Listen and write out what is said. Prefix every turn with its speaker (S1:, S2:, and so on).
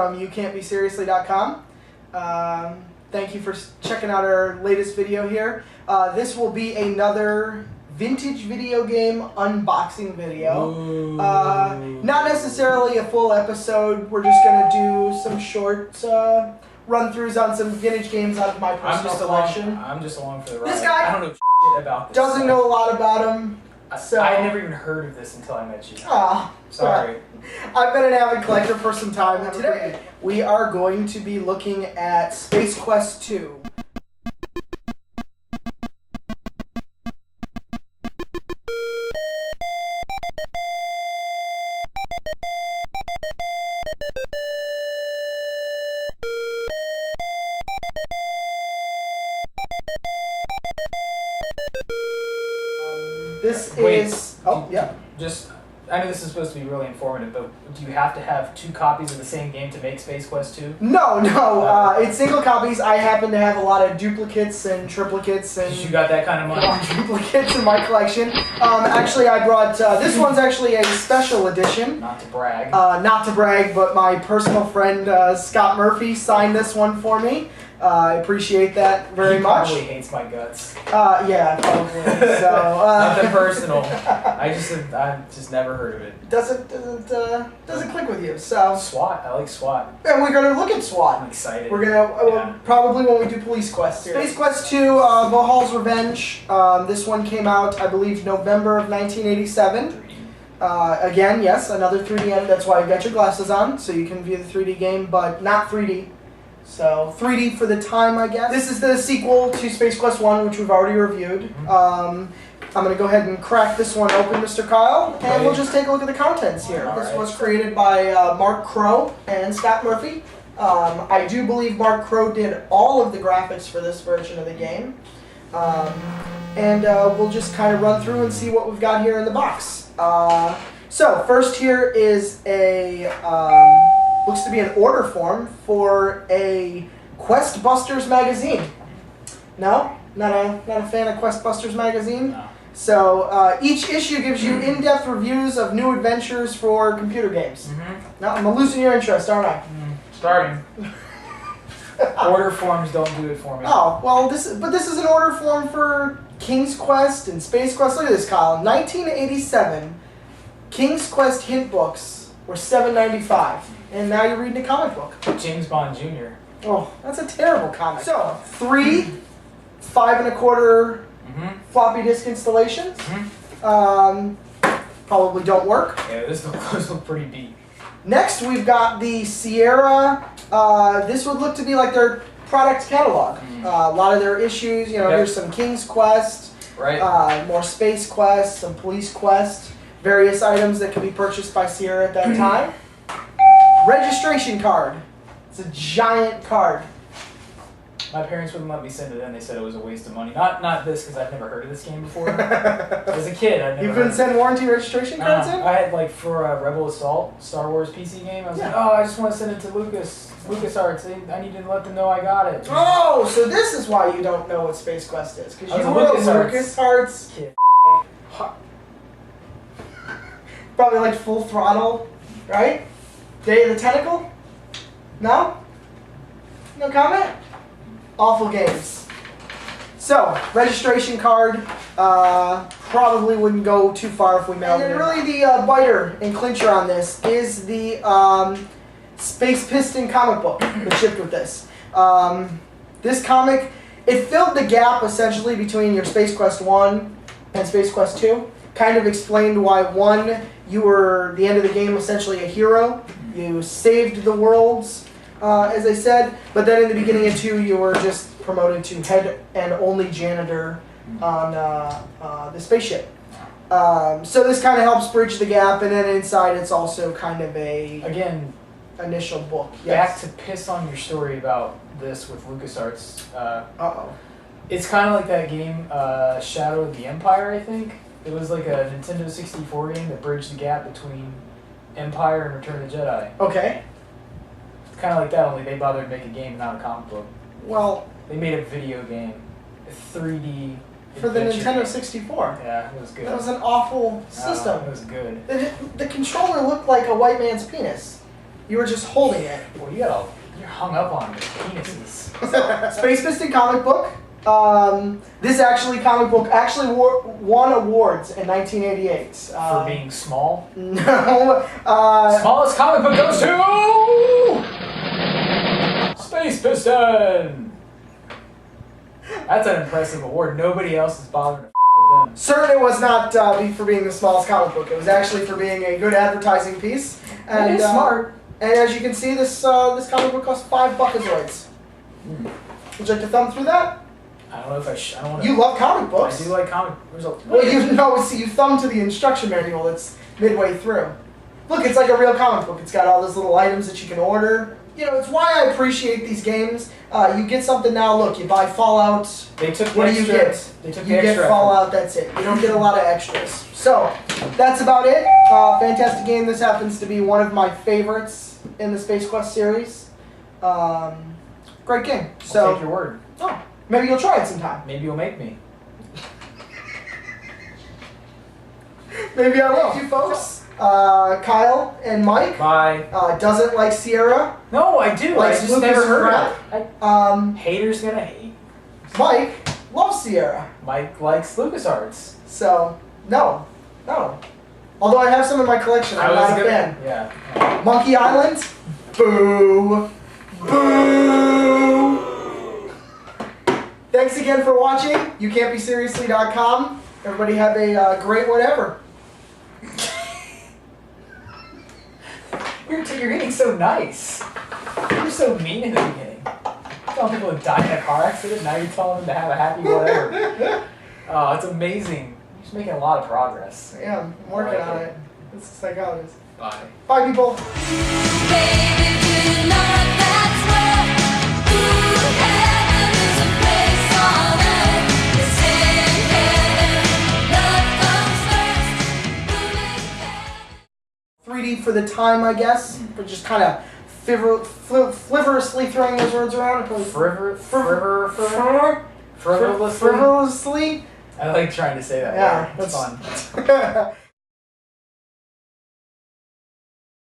S1: from youcan'tbeseriously.com. Thank you for checking out our latest video here. This will be another vintage video game unboxing video. Not necessarily a full episode. We're just going to do some short run-throughs on some vintage games out of my personal collection.
S2: I'm just along for the ride.
S1: This guy
S2: I don't know shit about this.
S1: Doesn't know a lot about him. So
S2: I never even heard of this until I met you.
S1: Sorry.
S2: Sorry.
S1: I've been an avid collector for some time. Today, we are going to be looking at Space Quest 2.
S2: I know this is supposed to be really informative, but do you have to have 2 copies of the same game to make Space Quest 2?
S1: No. It's single copies. I happen to have a lot of duplicates and triplicates and
S2: you got that kind of money?
S1: Duplicates in my collection. Actually, I brought this one's actually a special edition.
S2: Not to brag.
S1: Not to brag, but my personal friend Scott Murphy signed this one for me. I appreciate that very much.
S2: He probably hates my guts.
S1: Yeah, probably. So
S2: nothing personal. I've just never heard of it.
S1: Doesn't click with you. So
S2: SWAT. I like SWAT.
S1: And we're gonna look at SWAT.
S2: I'm excited.
S1: We're gonna probably when we do Police Quest here. Space Quest 2, Vohaul's Revenge. This one came out, I believe, November of 1987. Again, yes, another 3D edit. That's why you got your glasses on, so you can view the 3D game, but not 3D. So 3D for the time, I guess. This is the sequel to Space Quest 1, which we've already reviewed. I'm going to go ahead and crack this one open, Mr. Kyle, and we'll just take a look at the contents here. This was created by Mark Crow and Scott Murphy. I do believe Mark Crow did all of the graphics for this version of the game. And we'll just kind of run through and see what we've got here in the box. So first here is a... looks to be an order form for a Quest Busters magazine. No? Not a fan of Quest Busters magazine?
S2: No.
S1: So each issue gives you in-depth reviews of new adventures for computer games. Now I'm losing your interest, aren't I?
S2: Starting. Order forms don't do it for me.
S1: Oh, well, this is an order form for King's Quest and Space Quest. Look at this, Kyle. In 1987, King's Quest hint books were $7.95. And now you're reading a comic book.
S2: James Bond Jr.
S1: Oh, that's a terrible comic. So, 3 5 1/4 floppy disk installations. Probably don't work.
S2: Yeah, those look pretty beat.
S1: Next, we've got the Sierra. This would look to be like their product catalog. A lot of their issues. You know, here's some King's Quest.
S2: Right.
S1: More Space Quest, some Police Quest. Various items that could be purchased by Sierra at that time. Registration card. It's a giant card.
S2: My parents wouldn't let me send it in. They said it was a waste of money. Not this, because I've never heard of this game before. As a kid, I've never.
S1: You couldn't send warranty registration cards in?
S2: I had for Rebel Assault, Star Wars PC game. I was like, oh, I just want to send it to LucasArts. I need to let them know I got it.
S1: Oh, so this is why you don't know what Space Quest is, because you were a LucasArts kid. Probably like Full Throttle, right? Day of the Tentacle? No? No comment? Awful games. So, registration card, probably wouldn't go too far if we mailed it. And really the biter and clincher on this is the Space Piston comic book that shipped with this. This comic, it filled the gap essentially between your Space Quest 1 and Space Quest 2. Kind of explained why 1, you were, the end of the game, essentially a hero. You saved the worlds, as I said, but then in the beginning of 2, you were just promoted to head and only janitor on the spaceship. So this kind of helps bridge the gap, and then inside it's also kind of a initial book.
S2: Back to piss on your story about this with LucasArts. It's kind of like that game, Shadow of the Empire, I think. It was like a Nintendo 64 game that bridged the gap between Empire and Return of the Jedi.
S1: Okay.
S2: It's kind of like that, only they bothered to make a game, not a comic book.
S1: Well,
S2: they made a video game, a 3D
S1: for the Nintendo 64.
S2: Yeah, it was good.
S1: That was an awful system.
S2: It was good.
S1: The controller looked like a white man's penis. You were just holding it.
S2: Well, you're hung up on penises.
S1: Space Piston comic book. This comic book actually won awards in 1988.
S2: For being small?
S1: No.
S2: Smallest comic book goes to Space Piston! That's an impressive award. Nobody else is bothered to with them.
S1: Certainly was not for being the smallest comic book. It was actually for being a good advertising piece. And
S2: it is smart.
S1: And as you can see, this comic book cost $5 Buckazoids. Would you like to thumb through that?
S2: I don't know if I don't want to.
S1: You love comic books.
S2: I do like comic books.
S1: Well, you thumb to the instruction manual that's midway through. Look, it's like a real comic book. It's got all those little items that you can order. You know, it's why I appreciate these games. You get something now. Look, you buy Fallout.
S2: They took
S1: what do you get?
S2: They took
S1: you get Fallout. That's it. You don't get a lot of extras. So that's about it. Fantastic game. This happens to be one of my favorites in the Space Quest series. Great game. So
S2: I'll take your word.
S1: Oh, maybe you'll try it sometime.
S2: Maybe you'll make me.
S1: Maybe I will. You folks. Kyle and Mike.
S2: Bye.
S1: Doesn't like Sierra.
S2: No, I do. I just never heard it. Haters gonna hate.
S1: Mike loves Sierra.
S2: Mike likes LucasArts.
S1: So, no. Although I have some in my collection, I'm not a fan.
S2: Yeah.
S1: Monkey Island. Boo. Boo. Thanks again for watching. YouCan'tBeSeriously.com. Everybody have a great whatever.
S2: You're getting so nice. You're so mean in the beginning. Telling people to die in a car accident, now you're telling them to have a happy whatever. Oh, it's amazing. You're just making a lot of progress.
S1: Yeah, I'm working on it. It's just like how it is.
S2: Bye.
S1: Bye, people.
S3: Baby, do you know that's where heaven is a place on earth? They say in heaven, love comes first.
S1: 3D for the time, I guess. For just kind of frivolously throwing those words around. Frivolously?
S2: I like trying to say that word. It's fun.